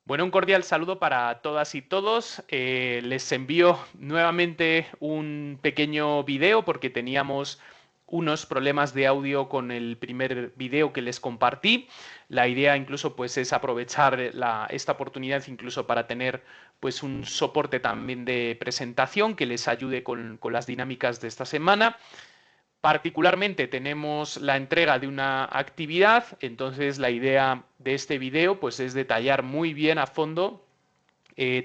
Bueno, un cordial saludo para todas y todos. Les envío nuevamente un pequeño video porque teníamos unos problemas de audio con el primer video que les compartí. La idea incluso pues es aprovechar esta oportunidad incluso para tener pues un soporte también de presentación que les ayude con las dinámicas de esta semana. Particularmente tenemos la entrega de una actividad, entonces la idea de este video pues es detallar muy bien a fondo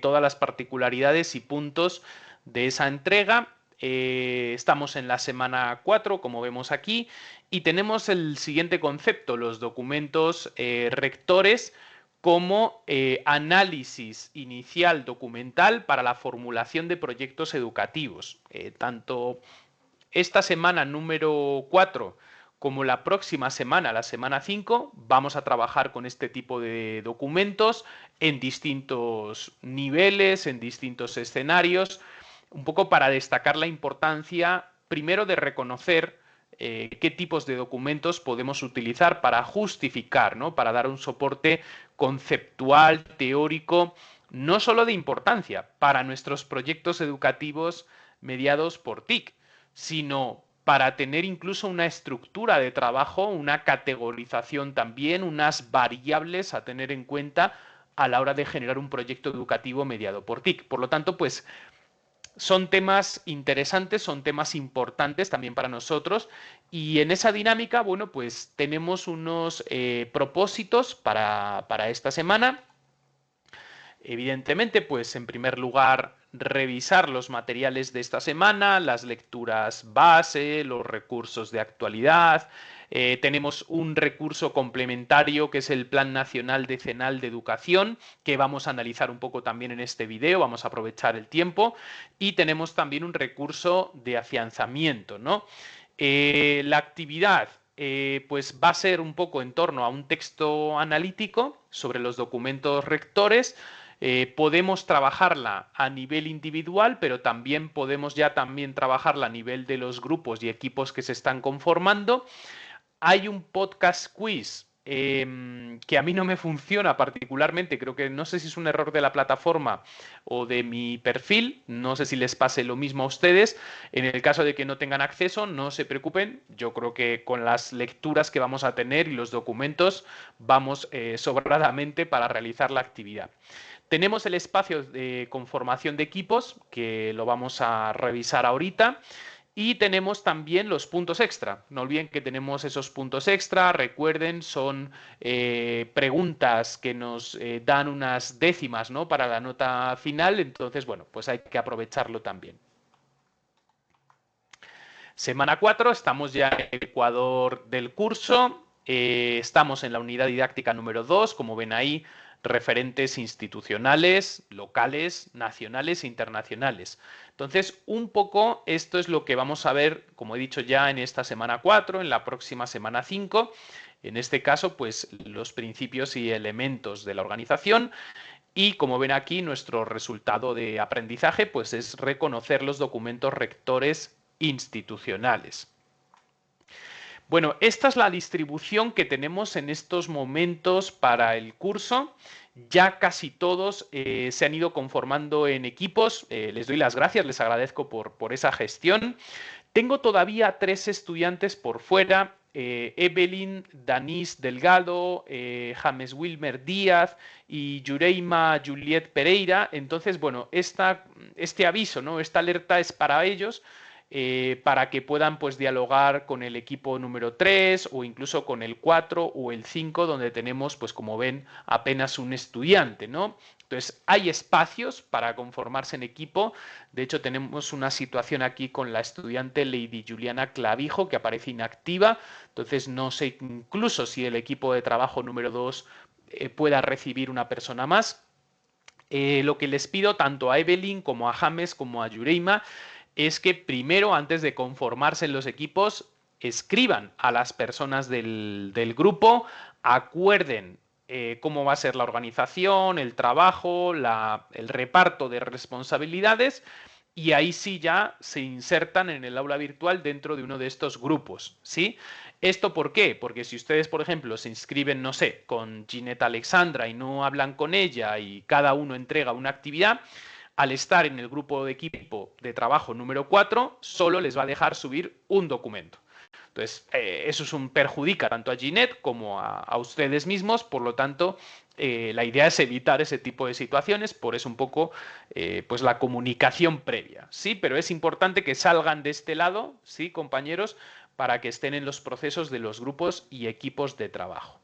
todas las particularidades y puntos de esa entrega. Estamos en la semana 4, como vemos aquí, y tenemos el siguiente concepto, los documentos rectores como análisis inicial documental para la formulación de proyectos educativos. Tanto esta semana número 4 como la próxima semana, la semana 5, vamos a trabajar con este tipo de documentos en distintos niveles, en distintos escenarios, un poco para destacar la importancia, primero, de reconocer qué tipos de documentos podemos utilizar para justificar, ¿no? Para dar un soporte conceptual, teórico, no solo de importancia para nuestros proyectos educativos mediados por TIC, sino para tener incluso una estructura de trabajo, una categorización también, unas variables a tener en cuenta a la hora de generar un proyecto educativo mediado por TIC. Por lo tanto, pues son temas interesantes, son temas importantes también para nosotros y en esa dinámica, bueno, pues tenemos unos propósitos para esta semana. Evidentemente, pues en primer lugar, revisar los materiales de esta semana, las lecturas base, los recursos de actualidad. Tenemos un recurso complementario que es el Plan Nacional Decenal de Educación, que vamos a analizar un poco también en este video, vamos a aprovechar el tiempo. Y tenemos también un recurso de afianzamiento, ¿no? La actividad pues va a ser un poco en torno a un texto analítico sobre los documentos rectores. Podemos trabajarla a nivel individual, pero también podemos ya también trabajarla a nivel de los grupos y equipos que se están conformando. Hay un podcast quiz que a mí no me funciona particularmente, creo que no sé si es un error de la plataforma o de mi perfil, no sé si les pase lo mismo a ustedes. En el caso de que no tengan acceso, no se preocupen, yo creo que con las lecturas que vamos a tener y los documentos vamos sobradamente para realizar la actividad. Tenemos el espacio de conformación de equipos, que lo vamos a revisar ahorita. Y tenemos también los puntos extra. No olviden que tenemos esos puntos extra. Recuerden, son preguntas que nos dan unas décimas, ¿no? Para la nota final. Entonces, bueno, pues hay que aprovecharlo también. Semana 4, estamos ya en el ecuador del curso. Estamos en la unidad didáctica número 2, como ven ahí, referentes institucionales, locales, nacionales e internacionales. Entonces, un poco esto es lo que vamos a ver, como he dicho ya, en esta semana 4, en la próxima semana 5. En este caso, pues los principios y elementos de la organización. Y como ven aquí, nuestro resultado de aprendizaje pues es reconocer los documentos rectores institucionales. Bueno, esta es la distribución que tenemos en estos momentos para el curso. Ya casi todos se han ido conformando en equipos. Les doy las gracias, les agradezco por esa gestión. Tengo todavía 3 estudiantes por fuera. Evelyn Danis Delgado, James Wilmer Díaz y Yureima Juliet Pereira. Entonces, bueno, este aviso, ¿no? Esta alerta es para ellos, para que puedan pues dialogar con el equipo número 3 o incluso con el 4 o el 5, donde tenemos, pues como ven, apenas un estudiante, ¿no? Entonces, hay espacios para conformarse en equipo. De hecho, tenemos una situación aquí con la estudiante Lady Juliana Clavijo, que aparece inactiva. Entonces, no sé incluso si el equipo de trabajo número 2 pueda recibir una persona más. Lo que les pido tanto a Evelyn como a James como a Yureima es que primero, antes de conformarse en los equipos, escriban a las personas del grupo, acuerden cómo va a ser la organización, el trabajo, el reparto de responsabilidades y ahí sí ya se insertan en el aula virtual dentro de uno de estos grupos, ¿sí? ¿Esto por qué? Porque si ustedes, por ejemplo, se inscriben, no sé, con Ginette Alexandra y no hablan con ella y cada uno entrega una actividad, al estar en el grupo de equipo de trabajo número 4, solo les va a dejar subir un documento. Entonces, eso es un perjudica tanto a Ginette como a ustedes mismos, por lo tanto, la idea es evitar ese tipo de situaciones, por eso un poco pues la comunicación previa, ¿sí? Pero es importante que salgan de este lado, ¿sí, compañeros? Para que estén en los procesos de los grupos y equipos de trabajo.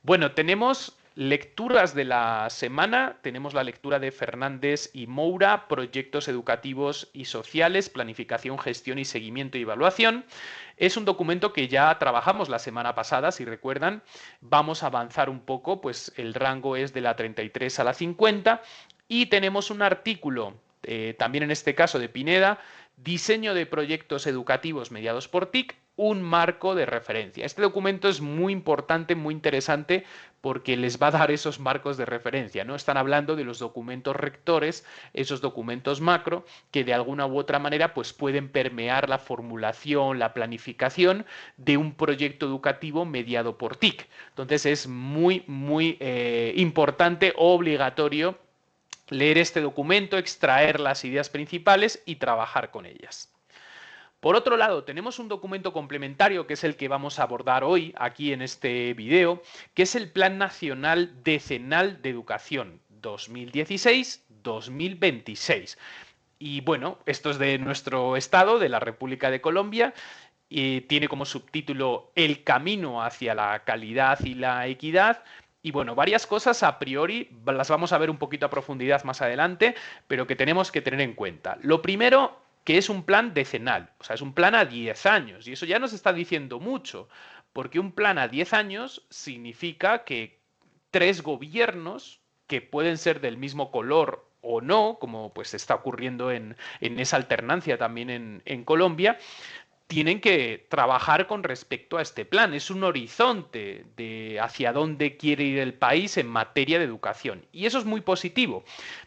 Bueno, tenemos lecturas de la semana. Tenemos la lectura de Fernández y Moura, Proyectos Educativos y Sociales, Planificación, Gestión y Seguimiento y Evaluación. Es un documento que ya trabajamos la semana pasada, si recuerdan. Vamos a avanzar un poco, pues el rango es de la 33 a la 50. Y tenemos un artículo, también en este caso de Pineda, Diseño de proyectos educativos mediados por TIC, un marco de referencia. Este documento es muy importante, muy interesante, porque les va a dar esos marcos de referencia, ¿no? Están hablando de los documentos rectores, esos documentos macro, que de alguna u otra manera pues, pueden permear la formulación, la planificación de un proyecto educativo mediado por TIC. Entonces es muy, muy importante, obligatorio, leer este documento, extraer las ideas principales y trabajar con ellas. Por otro lado, tenemos un documento complementario que es el que vamos a abordar hoy aquí en este video, que es el Plan Nacional Decenal de Educación 2016-2026. Y bueno, esto es de nuestro estado, de la República de Colombia, y tiene como subtítulo El camino hacia la calidad y la equidad. Y bueno, varias cosas a priori las vamos a ver un poquito a profundidad más adelante, pero que tenemos que tener en cuenta. Lo primero, que es un plan decenal, o sea, es un plan a 10 años, y eso ya nos está diciendo mucho, porque un plan a 10 años significa que 3 gobiernos, que pueden ser del mismo color o no, como pues está ocurriendo en esa alternancia también en Colombia, tienen que trabajar con respecto a este plan. Es un horizonte de hacia dónde quiere ir el país en materia de educación. Y eso es muy positivo.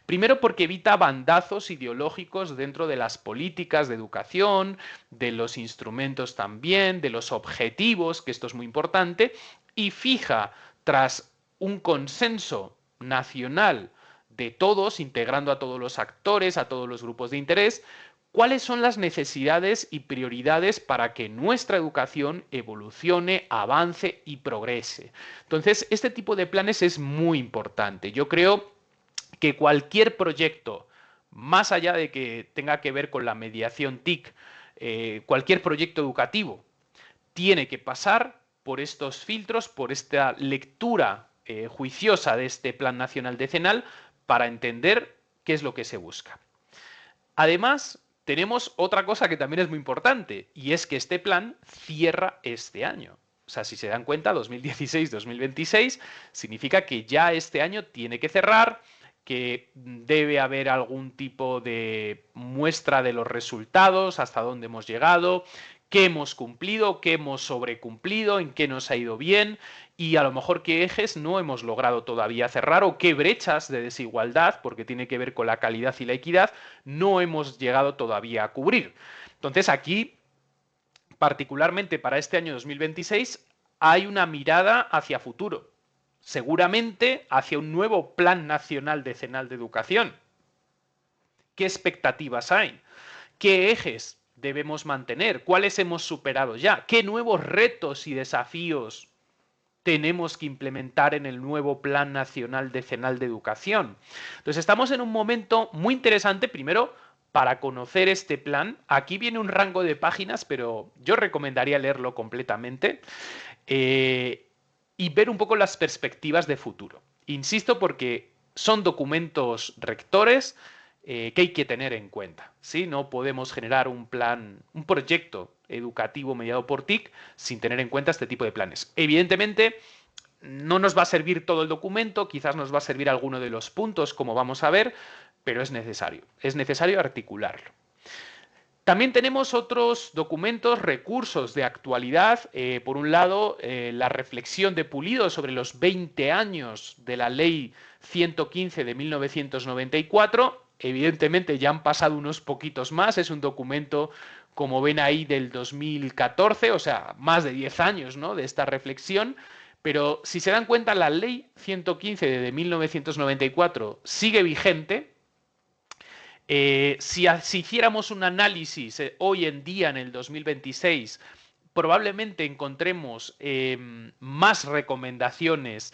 Primero porque evita bandazos ideológicos dentro de las políticas de educación, de los instrumentos también, de los objetivos, que esto es muy importante, y fija tras un consenso nacional de todos, integrando a todos los actores, a todos los grupos de interés, cuáles son las necesidades y prioridades para que nuestra educación evolucione, avance y progrese. Entonces, este tipo de planes es muy importante. Yo creo que cualquier proyecto, más allá de que tenga que ver con la mediación TIC, cualquier proyecto educativo, tiene que pasar por estos filtros, por esta lectura juiciosa de este Plan Nacional Decenal para entender qué es lo que se busca. Además, tenemos otra cosa que también es muy importante, y es que este plan cierra este año. O sea, si se dan cuenta, 2016-2026 significa que ya este año tiene que cerrar, que debe haber algún tipo de muestra de los resultados, hasta dónde hemos llegado, qué hemos cumplido, qué hemos sobrecumplido, en qué nos ha ido bien y a lo mejor qué ejes no hemos logrado todavía cerrar o qué brechas de desigualdad, porque tiene que ver con la calidad y la equidad, no hemos llegado todavía a cubrir. Entonces aquí, particularmente para este año 2026, hay una mirada hacia futuro, seguramente hacia un nuevo Plan Nacional Decenal de Educación. ¿Qué expectativas hay? ¿Qué ejes debemos mantener? ¿Cuáles hemos superado ya? ¿Qué nuevos retos y desafíos tenemos que implementar en el nuevo Plan Nacional Decenal de Educación? Entonces estamos en un momento muy interesante, primero, para conocer este plan. Aquí viene un rango de páginas, pero yo recomendaría leerlo completamente y ver un poco las perspectivas de futuro. Insisto porque son documentos rectores que hay que tener en cuenta, ¿sí? No podemos generar un plan, un proyecto educativo mediado por TIC sin tener en cuenta este tipo de planes. Evidentemente, no nos va a servir todo el documento, quizás nos va a servir alguno de los puntos, como vamos a ver, pero es necesario articularlo. También tenemos otros documentos, recursos de actualidad. Por un lado, la reflexión de Pulido sobre los 20 años de la Ley 115 de 1994. Evidentemente ya han pasado unos poquitos más, es un documento como ven ahí, del 2014, o sea, más de 10 años, ¿no?, de esta reflexión. Pero si se dan cuenta, la ley 115 de 1994 sigue vigente. Si hiciéramos un análisis hoy en día, en el 2026, probablemente encontremos más recomendaciones,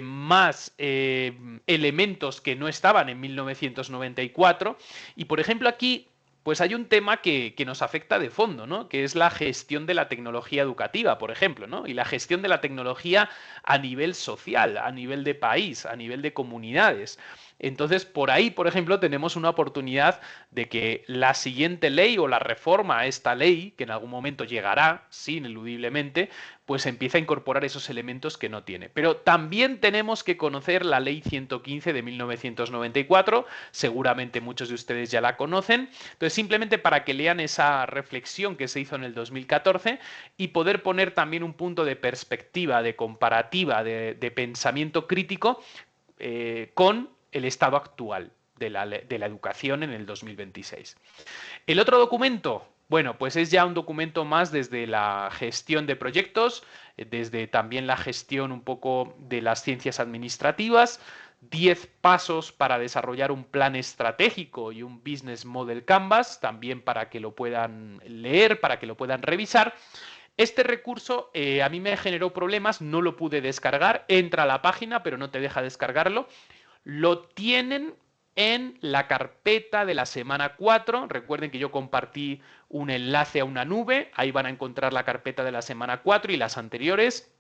más elementos que no estaban en 1994. Y, por ejemplo, aquí pues hay un tema que nos afecta de fondo, ¿no?, que es la gestión de la tecnología educativa, por ejemplo, ¿no?, y la gestión de la tecnología a nivel social, a nivel de país, a nivel de comunidades. Entonces, por ahí, por ejemplo, tenemos una oportunidad de que la siguiente ley o la reforma a esta ley, que en algún momento llegará, sí, ineludiblemente, pues empiece a incorporar esos elementos que no tiene. Pero también tenemos que conocer la ley 115 de 1994, seguramente muchos de ustedes ya la conocen. Entonces, simplemente para que lean esa reflexión que se hizo en el 2014 y poder poner también un punto de perspectiva, de comparativa, de pensamiento crítico con el estado actual de la educación en el 2026. El otro documento, bueno, pues es ya un documento más desde la gestión de proyectos, desde también la gestión un poco de las ciencias administrativas, 10 pasos para desarrollar un plan estratégico y un business model canvas, también para que lo puedan leer, para que lo puedan revisar. Este recurso a mí me generó problemas, no lo pude descargar, entra a la página pero no te deja descargarlo. Lo tienen en la carpeta de la semana 4. Recuerden que yo compartí un enlace a una nube. Ahí van a encontrar la carpeta de la semana 4 y las anteriores.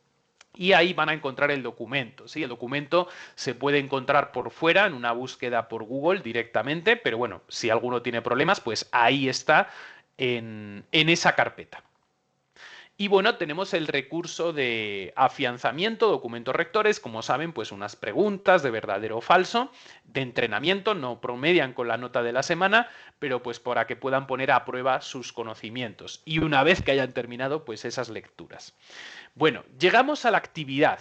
Y ahí van a encontrar el documento. ¿Sí? El documento se puede encontrar por fuera en una búsqueda por Google directamente. Pero bueno, si alguno tiene problemas, pues ahí está en esa carpeta. Y bueno, tenemos el recurso de afianzamiento, documentos rectores, como saben, pues unas preguntas de verdadero o falso, de entrenamiento, no promedian con la nota de la semana, pero pues para que puedan poner a prueba sus conocimientos. Y una vez que hayan terminado, pues esas lecturas. Bueno, llegamos a la actividad,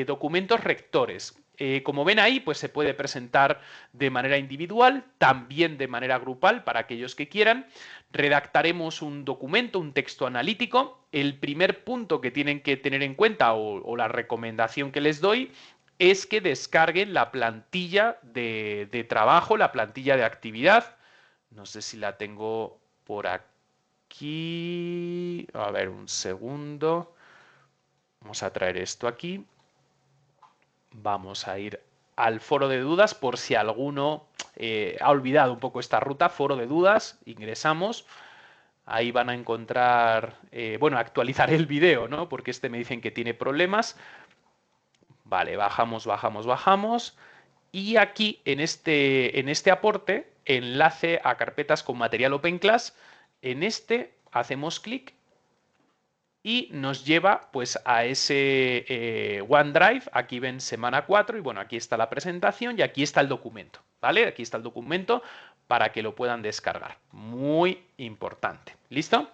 documentos rectores. Como ven ahí, pues se puede presentar de manera individual, también de manera grupal para aquellos que quieran. Redactaremos un documento, un texto analítico. El primer punto que tienen que tener en cuenta o la recomendación que les doy es que descarguen la plantilla de trabajo, la plantilla de actividad. No sé si la tengo por aquí. A ver, un segundo. Vamos a traer esto aquí. Vamos a ir al foro de dudas por si alguno ha olvidado un poco esta ruta. Foro de dudas, ingresamos. Ahí van a encontrar, bueno, actualizar el video, ¿no? Porque este me dicen que tiene problemas. Vale, bajamos, bajamos, bajamos. Y aquí en este aporte, enlace a carpetas con material Open Class, en este hacemos clic y nos lleva pues a ese OneDrive. Aquí ven semana 4 y bueno, aquí está la presentación y aquí está el documento, ¿vale? Aquí está el documento para que lo puedan descargar. Muy importante. ¿Listo?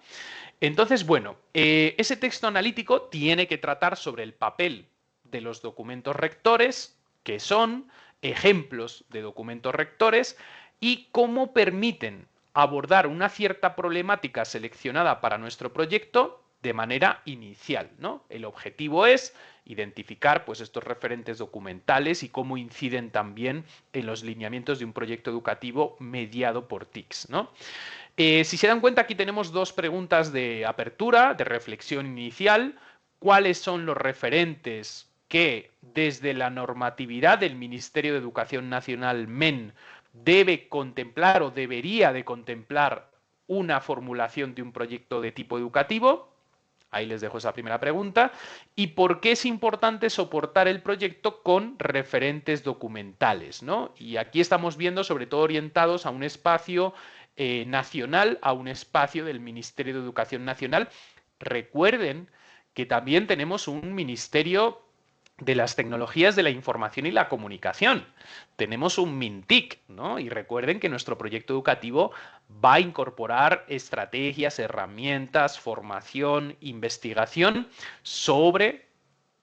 Entonces, bueno, ese texto analítico tiene que tratar sobre el papel de los documentos rectores, que son ejemplos de documentos rectores, y cómo permiten abordar una cierta problemática seleccionada para nuestro proyecto de manera inicial, ¿no? El objetivo es identificar pues, estos referentes documentales y cómo inciden también en los lineamientos de un proyecto educativo mediado por TICS, ¿no? Si se dan cuenta, aquí tenemos dos preguntas de apertura, de reflexión inicial. ¿Cuáles son los referentes que desde la normatividad del Ministerio de Educación Nacional, MEN, debe contemplar o debería de contemplar una formulación de un proyecto de tipo educativo? Ahí les dejo esa primera pregunta. ¿Y por qué es importante soportar el proyecto con referentes documentales, ¿no? Y aquí estamos viendo sobre todo orientados a un espacio nacional, a un espacio del Ministerio de Educación Nacional. Recuerden que también tenemos un ministerio de las tecnologías de la información y la comunicación. Tenemos un MINTIC, ¿no? Y recuerden que nuestro proyecto educativo va a incorporar estrategias, herramientas, formación, investigación sobre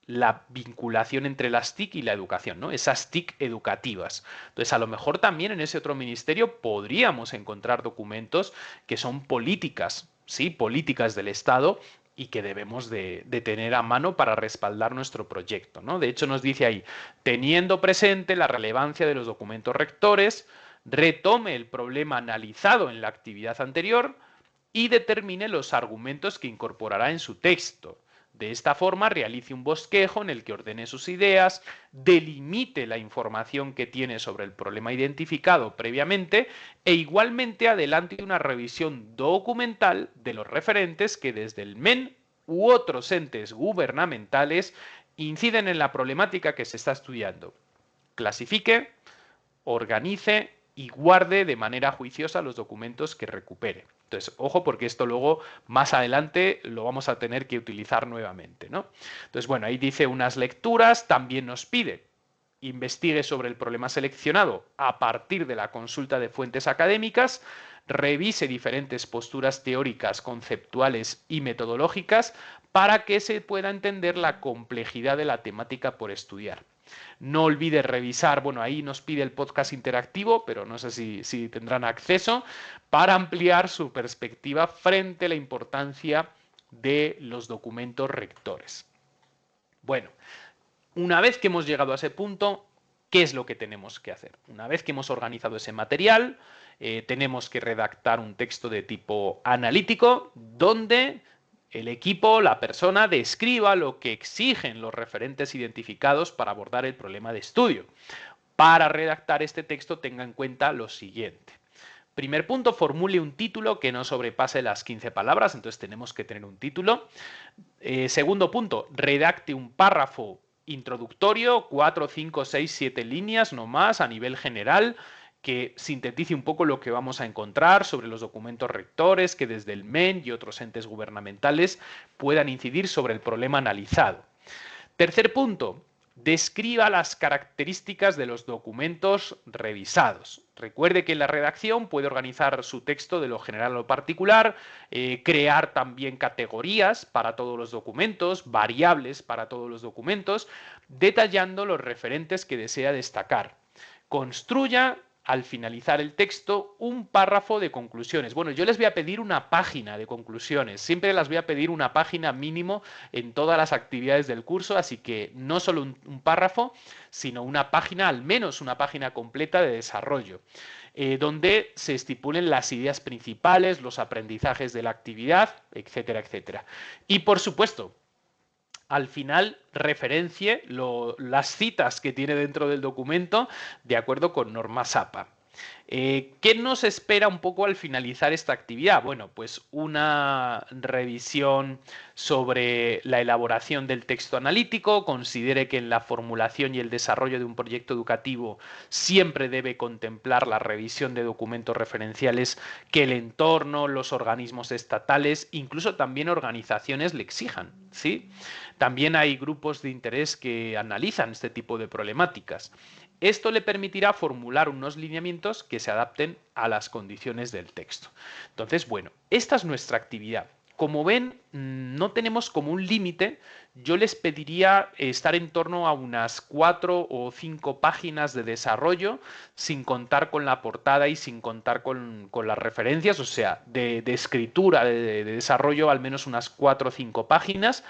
la vinculación entre las TIC y la educación, ¿no? Esas TIC educativas. Entonces, a lo mejor también en ese otro ministerio podríamos encontrar documentos que son políticas, ¿sí? Políticas del Estado y que debemos de tener a mano para respaldar nuestro proyecto, ¿no? De hecho, nos dice ahí, teniendo presente la relevancia de los documentos rectores, retome el problema analizado en la actividad anterior y determine los argumentos que incorporará en su texto. De esta forma, realice un bosquejo en el que ordene sus ideas, delimite la información que tiene sobre el problema identificado previamente e igualmente adelante una revisión documental de los referentes que desde el MEN u otros entes gubernamentales inciden en la problemática que se está estudiando. Clasifique, organice y guarde de manera juiciosa los documentos que recupere. Entonces, ojo, porque esto luego más adelante lo vamos a tener que utilizar nuevamente, ¿no? Entonces, bueno, ahí dice unas lecturas, también nos pide investigue sobre el problema seleccionado a partir de la consulta de fuentes académicas, revise diferentes posturas teóricas, conceptuales y metodológicas para que se pueda entender la complejidad de la temática por estudiar. No olvide revisar, bueno, ahí nos pide el podcast interactivo, pero no sé si tendrán acceso, para ampliar su perspectiva frente a la importancia de los documentos rectores. Bueno, una vez que hemos llegado a ese punto, ¿qué es lo que tenemos que hacer? Una vez que hemos organizado ese material, tenemos que redactar un texto de tipo analítico donde el equipo, la persona, describa lo que exigen los referentes identificados para abordar el problema de estudio. Para redactar este texto tenga en cuenta lo siguiente. Primer punto, formule un título que no sobrepase las 15 palabras, entonces tenemos que tener un título. Segundo punto, redacte un párrafo introductorio, 4, 5, 6, 7 líneas, no más, a nivel general, que sintetice un poco lo que vamos a encontrar sobre los documentos rectores que desde el MEN y otros entes gubernamentales puedan incidir sobre el problema analizado. Tercer punto, describa las características de los documentos revisados. Recuerde que en la redacción puede organizar su texto de lo general a lo particular, crear también categorías para todos los documentos, variables para todos los documentos, detallando los referentes que desea destacar. Construya al finalizar el texto un párrafo de conclusiones. Bueno, yo les voy a pedir una página de conclusiones. Siempre las voy a pedir una página mínimo en todas las actividades del curso, así que no solo un párrafo, sino una página, al menos una página completa de desarrollo, donde se estipulen las ideas principales, los aprendizajes de la actividad, etcétera, etcétera. Y por supuesto, al final referencie las citas que tiene dentro del documento de acuerdo con normas APA. ¿Qué nos espera un poco al finalizar esta actividad? Bueno, pues una revisión sobre la elaboración del texto analítico. Considere que en la formulación y el desarrollo de un proyecto educativo siempre debe contemplar la revisión de documentos referenciales que el entorno, los organismos estatales, incluso también organizaciones le exijan, ¿sí? También hay grupos de interés que analizan este tipo de problemáticas. Esto le permitirá formular unos lineamientos que se adapten a las condiciones del texto. Entonces, bueno, esta es nuestra actividad. Como ven, no tenemos como un límite. Yo les pediría estar en torno a unas 4 o 5 páginas de desarrollo, sin contar con la portada y sin contar con las referencias, o sea, de escritura, de desarrollo, al menos unas 4 o 5 páginas.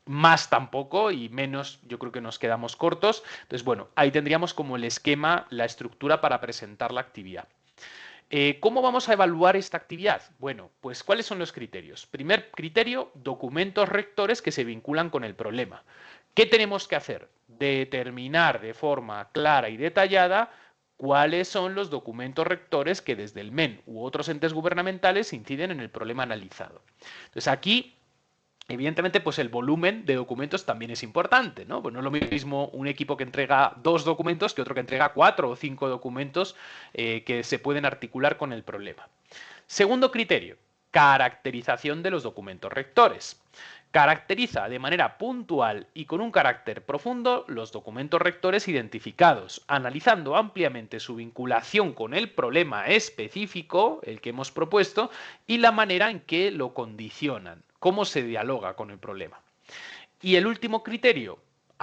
Más tampoco y menos yo creo que nos quedamos cortos. Entonces, bueno, ahí tendríamos como el esquema, la estructura para presentar la actividad. ¿Cómo vamos a evaluar esta actividad? Bueno, pues ¿cuáles son los criterios? Primer criterio, documentos rectores que se vinculan con el problema. ¿Qué tenemos que hacer? Determinar de forma clara y detallada cuáles son los documentos rectores que desde el MEN u otros entes gubernamentales inciden en el problema analizado. Entonces, aquí evidentemente, pues el volumen de documentos también es importante, ¿no? Pues no es lo mismo un equipo que entrega 2 documentos que otro que entrega 4 o 5 documentos que se pueden articular con el problema. Segundo criterio, caracterización de los documentos rectores. Caracteriza de manera puntual y con un carácter profundo los documentos rectores identificados, analizando ampliamente su vinculación con el problema específico, el que hemos propuesto, y la manera en que lo condicionan, cómo se dialoga con el problema. Y el último criterio,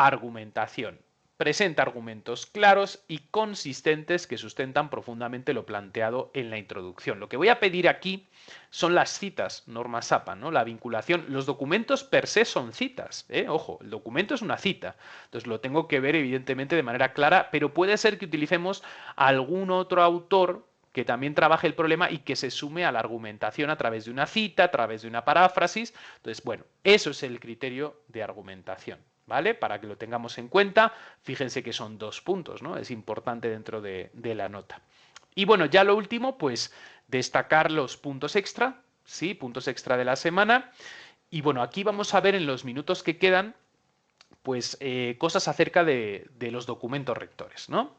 argumentación. Presenta argumentos claros y consistentes que sustentan profundamente lo planteado en la introducción. Lo que voy a pedir aquí son las citas, normas APA, ¿no? La vinculación. Los documentos per se son citas, ¿eh? Ojo, el documento es una cita. Entonces lo tengo que ver evidentemente de manera clara, pero puede ser que utilicemos algún otro autor que también trabaje el problema y que se sume a la argumentación a través de una cita, a través de una paráfrasis. Entonces, bueno, eso es el criterio de argumentación. ¿Vale? Para que lo tengamos en cuenta, fíjense que son 2 puntos, ¿no? Es importante dentro de la nota. Y bueno, ya lo último, pues destacar los puntos extra, ¿sí? Puntos extra de la semana. Y bueno, aquí vamos a ver en los minutos que quedan, pues cosas acerca de los documentos rectores, ¿no?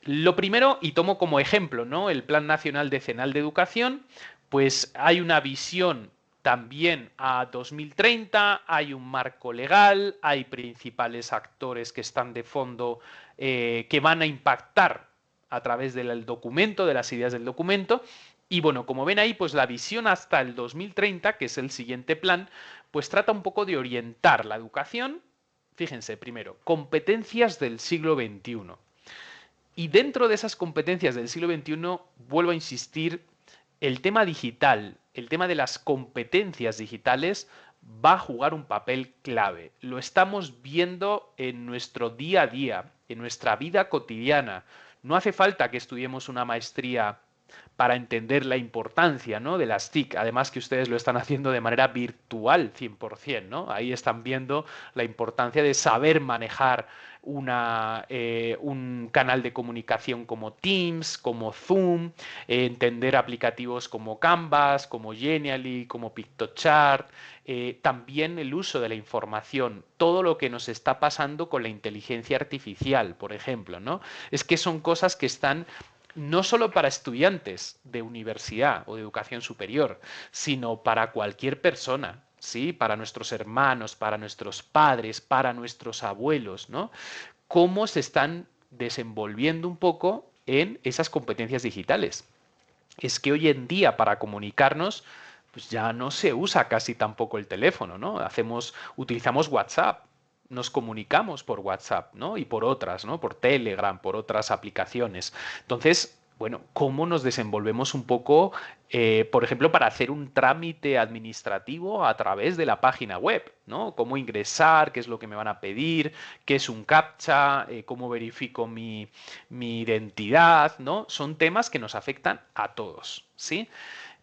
Lo primero, y tomo como ejemplo, ¿no? El Plan Nacional Decenal de Educación, pues hay una visión también a 2030, hay un marco legal, hay principales actores que están de fondo que van a impactar a través del documento, de las ideas del documento. Y bueno, como ven ahí, pues la visión hasta el 2030, que es el siguiente plan, pues trata un poco de orientar la educación. Fíjense, primero, competencias del siglo XXI. Y dentro de esas competencias del siglo XXI, vuelvo a insistir, el tema digital, el tema de las competencias digitales va a jugar un papel clave. Lo estamos viendo en nuestro día a día, en nuestra vida cotidiana. No hace falta que estudiemos una maestría para entender la importancia, ¿no?, de las TIC. Además que ustedes lo están haciendo de manera virtual 100%, ¿no? Ahí están viendo la importancia de saber manejar un canal de comunicación como Teams, como Zoom, entender aplicativos como Canvas, como Genially, como PictoChart, también el uso de la información, todo lo que nos está pasando con la inteligencia artificial, por ejemplo, ¿no? Es que son cosas que están no solo para estudiantes de universidad o de educación superior, sino para cualquier persona, ¿sí? Para nuestros hermanos, para nuestros padres, para nuestros abuelos, ¿no? Cómo se están desenvolviendo un poco en esas competencias digitales. Es que hoy en día para comunicarnos pues ya no se usa casi tampoco el teléfono, ¿no? Utilizamos WhatsApp, nos comunicamos por WhatsApp, ¿no? Y por otras, ¿no? Por Telegram, por otras aplicaciones. Entonces, bueno, ¿cómo nos desenvolvemos un poco, por ejemplo, para hacer un trámite administrativo a través de la página web, ¿no? ¿Cómo ingresar? ¿Qué es lo que me van a pedir? ¿Qué es un CAPTCHA? ¿Cómo verifico mi identidad? ¿No? Son temas que nos afectan a todos, ¿sí?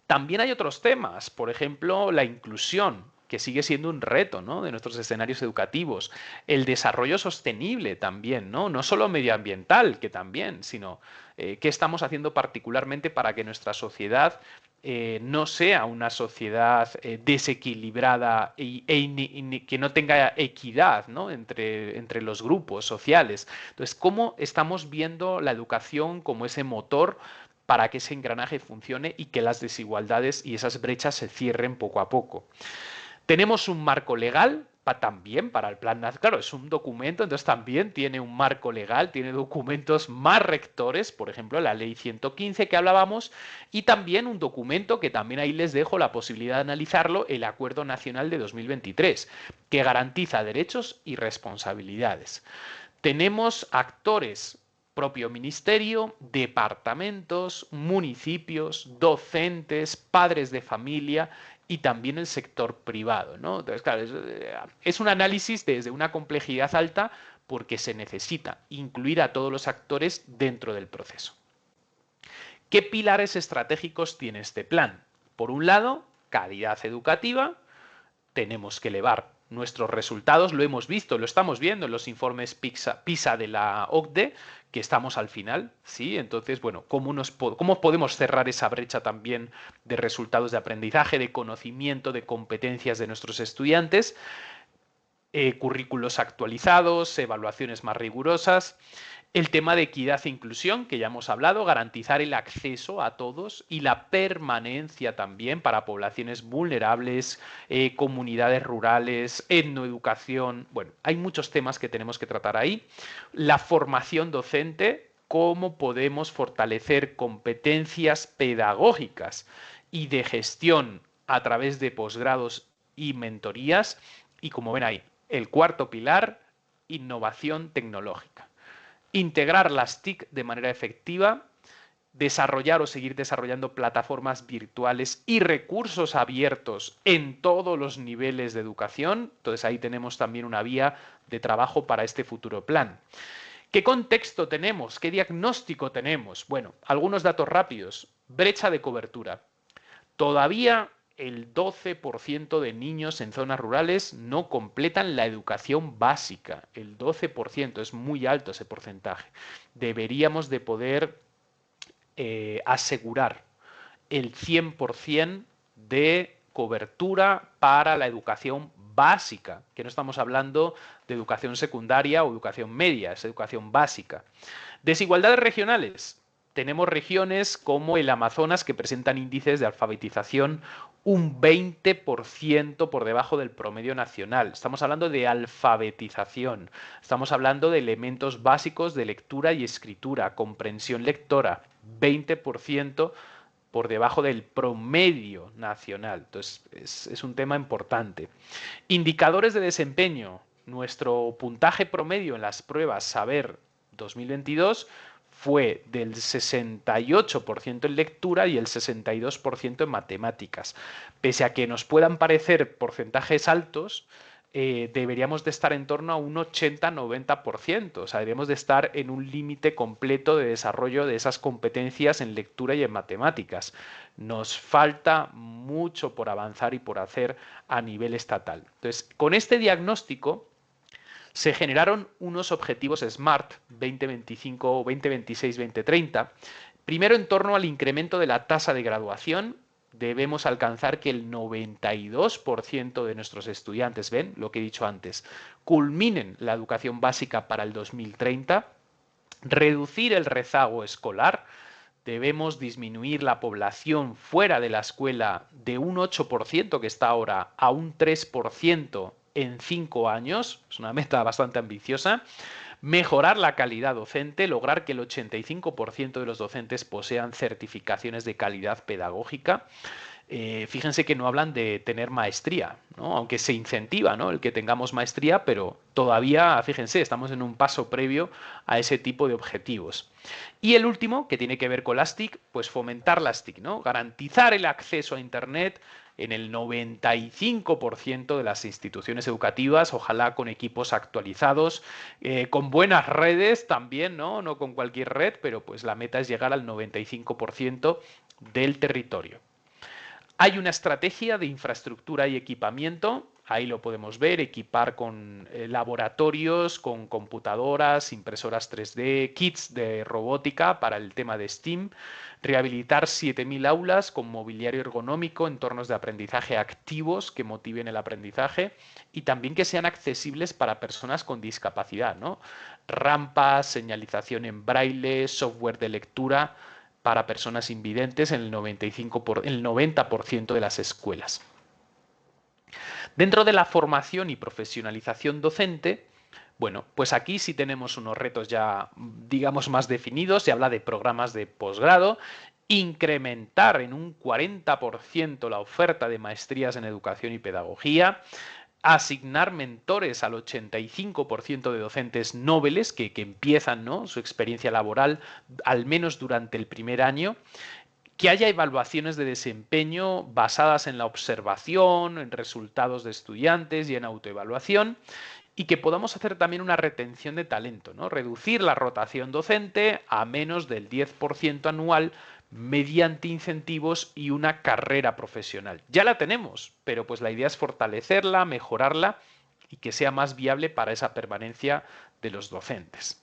También hay otros temas, por ejemplo, la inclusión, que sigue siendo un reto, ¿no?, de nuestros escenarios educativos. El desarrollo sostenible también, ¿no? No solo medioambiental, que también, sino qué estamos haciendo particularmente para que nuestra sociedad no sea una sociedad desequilibrada que no tenga equidad, ¿no?, entre los grupos sociales. Entonces, ¿cómo estamos viendo la educación como ese motor para que ese engranaje funcione y que las desigualdades y esas brechas se cierren poco a poco? Tenemos un marco legal también para el plan nacional. Claro, es un documento, entonces también tiene un marco legal, tiene documentos más rectores, por ejemplo, la ley 115 que hablábamos, y también un documento que también ahí les dejo la posibilidad de analizarlo, el Acuerdo Nacional de 2023, que garantiza derechos y responsabilidades. Tenemos actores, propio ministerio, departamentos, municipios, docentes, padres de familia y también el sector privado, ¿no? Entonces, claro, es un análisis desde una complejidad alta porque se necesita incluir a todos los actores dentro del proceso. ¿Qué pilares estratégicos tiene este plan? Por un lado, calidad educativa. Tenemos que elevar nuestros resultados, lo hemos visto, lo estamos viendo en los informes PISA de la OCDE, que estamos al final, ¿sí? Entonces, bueno, ¿cómo podemos cerrar esa brecha también de resultados de aprendizaje, de conocimiento, de competencias de nuestros estudiantes? Currículos actualizados, evaluaciones más rigurosas. El tema de equidad e inclusión, que ya hemos hablado, garantizar el acceso a todos y la permanencia también para poblaciones vulnerables, comunidades rurales, etnoeducación. Bueno, hay muchos temas que tenemos que tratar ahí. La formación docente, cómo podemos fortalecer competencias pedagógicas y de gestión a través de posgrados y mentorías. Y como ven ahí, el cuarto pilar, innovación tecnológica. Integrar las TIC de manera efectiva, desarrollar o seguir desarrollando plataformas virtuales y recursos abiertos en todos los niveles de educación. Entonces ahí tenemos también una vía de trabajo para este futuro plan. ¿Qué contexto tenemos? ¿Qué diagnóstico tenemos? Bueno, algunos datos rápidos. Brecha de cobertura. Todavía el 12% de niños en zonas rurales no completan la educación básica. El 12%, es muy alto ese porcentaje. Deberíamos de poder asegurar el 100% de cobertura para la educación básica, que no estamos hablando de educación secundaria o educación media, es educación básica. Desigualdades regionales. Tenemos regiones como el Amazonas que presentan índices de alfabetización un 20% por debajo del promedio nacional. Estamos hablando de alfabetización, estamos hablando de elementos básicos de lectura y escritura, comprensión lectora, 20% por debajo del promedio nacional. Entonces, es un tema importante. Indicadores de desempeño. Nuestro puntaje promedio en las pruebas Saber 2022 fue del 68% en lectura y el 62% en matemáticas. Pese a que nos puedan parecer porcentajes altos, deberíamos de estar en torno a un 80-90%. O sea, deberíamos de estar en un límite completo de desarrollo de esas competencias en lectura y en matemáticas. Nos falta mucho por avanzar y por hacer a nivel estatal. Entonces, con este diagnóstico se generaron unos objetivos SMART 2025, 2026, 2030. Primero, en torno al incremento de la tasa de graduación, debemos alcanzar que el 92% de nuestros estudiantes, ven lo que he dicho antes, culminen la educación básica para el 2030, reducir el rezago escolar, debemos disminuir la población fuera de la escuela de un 8% que está ahora a un 3% en 5 años, es una meta bastante ambiciosa. Mejorar la calidad docente, lograr que el 85% de los docentes posean certificaciones de calidad pedagógica. Fíjense que no hablan de tener maestría, ¿no? Aunque se incentiva, ¿no?, el que tengamos maestría, pero todavía, fíjense, estamos en un paso previo a ese tipo de objetivos. Y el último, que tiene que ver con las TIC, pues fomentar las TIC, ¿no? Garantizar el acceso a Internet en el 95% de las instituciones educativas, ojalá con equipos actualizados, con buenas redes también, ¿no? No con cualquier red, pero pues la meta es llegar al 95% del territorio. Hay una estrategia de infraestructura y equipamiento, ahí lo podemos ver, equipar con laboratorios, con computadoras, impresoras 3D, kits de robótica para el tema de STEAM, rehabilitar 7.000 aulas con mobiliario ergonómico, entornos de aprendizaje activos que motiven el aprendizaje y también que sean accesibles para personas con discapacidad, ¿no? Rampas, señalización en braille, software de lectura para personas invidentes en el 90% de las escuelas. Dentro de la formación y profesionalización docente, bueno, pues aquí sí tenemos unos retos ya, digamos, más definidos. Se habla de programas de posgrado, incrementar en un 40% la oferta de maestrías en educación y pedagogía, asignar mentores al 85% de docentes nobles que empiezan, ¿no?, su experiencia laboral al menos durante el primer año, que haya evaluaciones de desempeño basadas en la observación, en resultados de estudiantes y en autoevaluación, y que podamos hacer también una retención de talento, ¿no? Reducir la rotación docente a menos del 10% anual mediante incentivos y una carrera profesional. Ya la tenemos, pero pues la idea es fortalecerla, mejorarla y que sea más viable para esa permanencia de los docentes.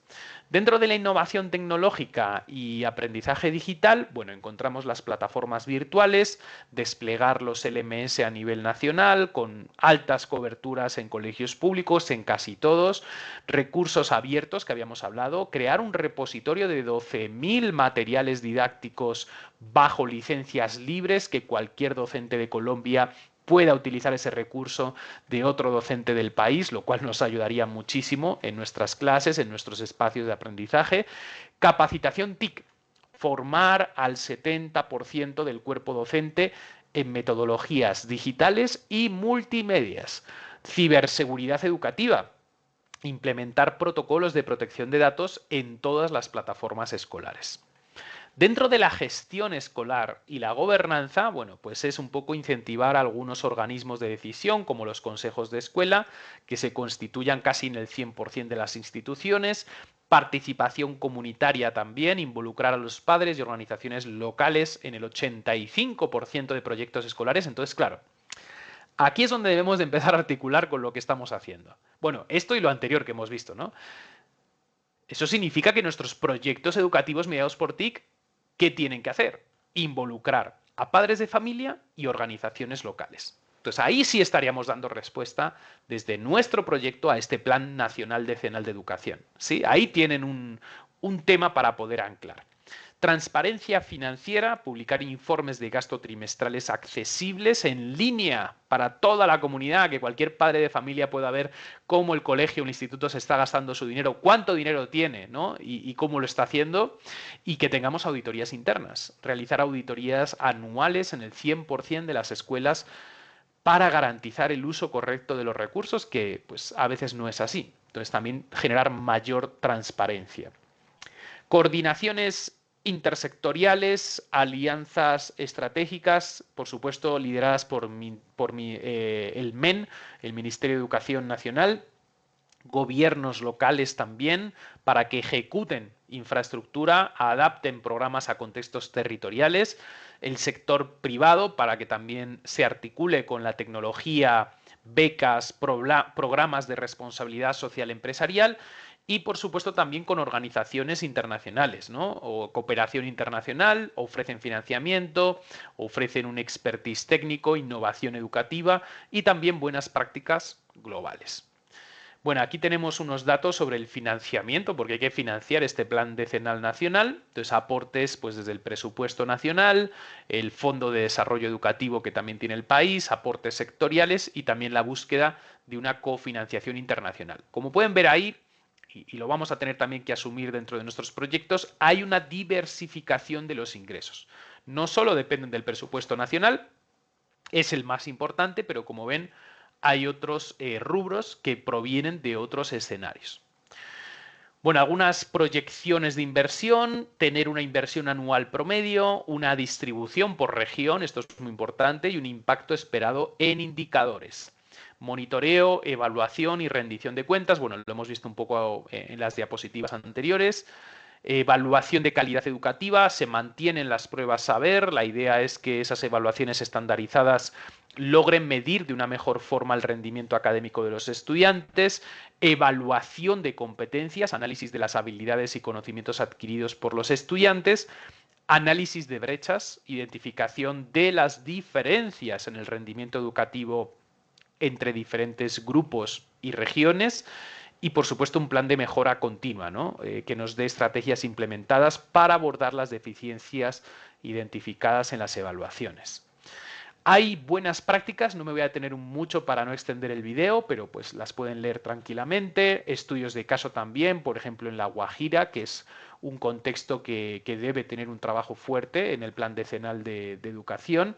Dentro de la innovación tecnológica y aprendizaje digital, bueno, encontramos las plataformas virtuales, desplegar los LMS a nivel nacional, con altas coberturas en colegios públicos, en casi todos, recursos abiertos que habíamos hablado, crear un repositorio de 12.000 materiales didácticos bajo licencias libres que cualquier docente de Colombia pueda utilizar ese recurso de otro docente del país, lo cual nos ayudaría muchísimo en nuestras clases, en nuestros espacios de aprendizaje. Capacitación TIC, formar al 70% del cuerpo docente en metodologías digitales y multimedias. Ciberseguridad educativa, implementar protocolos de protección de datos en todas las plataformas escolares. Dentro de la gestión escolar y la gobernanza, bueno, pues es un poco incentivar a algunos organismos de decisión, como los consejos de escuela, que se constituyan casi en el 100% de las instituciones, participación comunitaria también, involucrar a los padres y organizaciones locales en el 85% de proyectos escolares. Entonces, claro, aquí es donde debemos de empezar a articular con lo que estamos haciendo. Bueno, esto y lo anterior que hemos visto, ¿no? Eso significa que nuestros proyectos educativos mediados por TIC, ¿qué tienen que hacer? Involucrar a padres de familia y organizaciones locales. Entonces ahí sí estaríamos dando respuesta desde nuestro proyecto a este Plan Nacional Decenal de Educación. ¿Sí? Ahí tienen un tema para poder anclar. Transparencia financiera, publicar informes de gasto trimestrales accesibles en línea para toda la comunidad, que cualquier padre de familia pueda ver cómo el colegio o el instituto se está gastando su dinero, cuánto dinero tiene, ¿no? y cómo lo está haciendo, y que tengamos auditorías internas, realizar auditorías anuales en el 100% de las escuelas para garantizar el uso correcto de los recursos, que pues a veces no es así. Entonces también generar mayor transparencia. Coordinaciones intersectoriales, alianzas estratégicas, por supuesto lideradas por el MEN, el Ministerio de Educación Nacional, gobiernos locales también, para que ejecuten infraestructura, adapten programas a contextos territoriales, el sector privado para que también se articule con la tecnología, becas, programas de responsabilidad social empresarial, y por supuesto también con organizaciones internacionales, ¿no? O cooperación internacional, ofrecen financiamiento, ofrecen un expertise técnico, innovación educativa y también buenas prácticas globales. Bueno, aquí tenemos unos datos sobre el financiamiento, porque hay que financiar este plan decenal nacional. Entonces, aportes pues desde el presupuesto nacional, el Fondo de Desarrollo Educativo que también tiene el país, aportes sectoriales y también la búsqueda de una cofinanciación internacional. Como pueden ver ahí, y lo vamos a tener también que asumir dentro de nuestros proyectos, hay una diversificación de los ingresos. No solo dependen del presupuesto nacional, es el más importante, pero como ven, hay otros rubros que provienen de otros escenarios. Bueno, algunas proyecciones de inversión, tener una inversión anual promedio, una distribución por región, esto es muy importante, y un impacto esperado en indicadores. Monitoreo, evaluación y rendición de cuentas, bueno, lo hemos visto un poco en las diapositivas anteriores. Evaluación de calidad educativa, se mantienen las pruebas saber, la idea es que esas evaluaciones estandarizadas logren medir de una mejor forma el rendimiento académico de los estudiantes, evaluación de competencias, análisis de las habilidades y conocimientos adquiridos por los estudiantes, análisis de brechas, identificación de las diferencias en el rendimiento educativo entre diferentes grupos y regiones, y por supuesto un plan de mejora continua, ¿no? Que nos dé estrategias implementadas para abordar las deficiencias identificadas en las evaluaciones. Hay buenas prácticas, no me voy a detener mucho para no extender el video, pero pues las pueden leer tranquilamente. Estudios de caso también, por ejemplo en La Guajira, que es un contexto que debe tener un trabajo fuerte en el plan decenal de educación.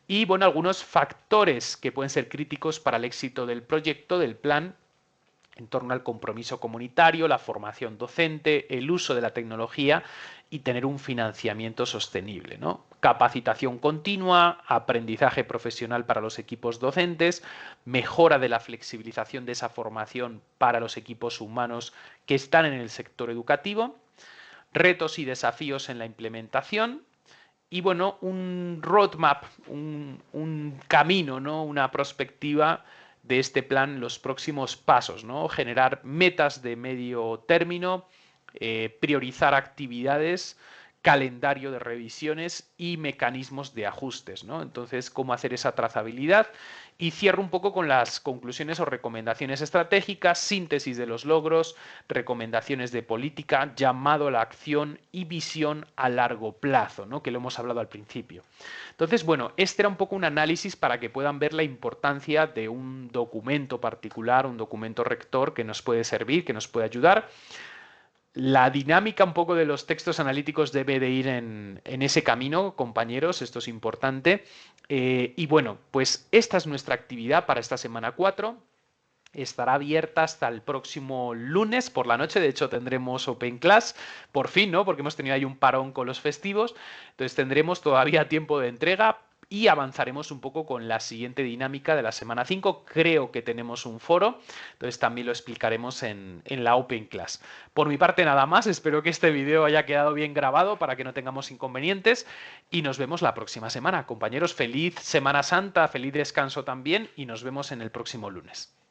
Y bueno, algunos factores que pueden ser críticos para el éxito del proyecto, del plan, en torno al compromiso comunitario, la formación docente, el uso de la tecnología y tener un financiamiento sostenible, ¿no? Capacitación continua, aprendizaje profesional para los equipos docentes, mejora de la flexibilización de esa formación para los equipos humanos que están en el sector educativo, retos y desafíos en la implementación, y bueno, un roadmap, un camino, ¿no? Una perspectiva de este plan, los próximos pasos, ¿no? Generar metas de medio término, priorizar actividades, calendario de revisiones y mecanismos de ajustes, ¿no? Entonces, cómo hacer esa trazabilidad. Y cierro un poco con las conclusiones o recomendaciones estratégicas, síntesis de los logros, recomendaciones de política, llamado a la acción y visión a largo plazo, ¿no? Que lo hemos hablado al principio. Entonces, bueno, este era un poco un análisis para que puedan ver la importancia de un documento particular, un documento rector que nos puede servir, que nos puede ayudar. La dinámica un poco de los textos analíticos debe de ir en ese camino, compañeros, esto es importante. Y bueno, pues esta es nuestra actividad para esta semana 4. estará abierta hasta el próximo lunes por la noche. De hecho, tendremos Open Class, por fin, ¿no? Porque hemos tenido ahí un parón con los festivos. Entonces tendremos todavía tiempo de entrega y avanzaremos un poco con la siguiente dinámica de la semana 5. Creo que tenemos un foro, entonces también lo explicaremos en la Open Class. Por mi parte nada más, espero que este vídeo haya quedado bien grabado para que no tengamos inconvenientes y nos vemos la próxima semana. Compañeros, feliz Semana Santa, feliz descanso también y nos vemos en el próximo lunes.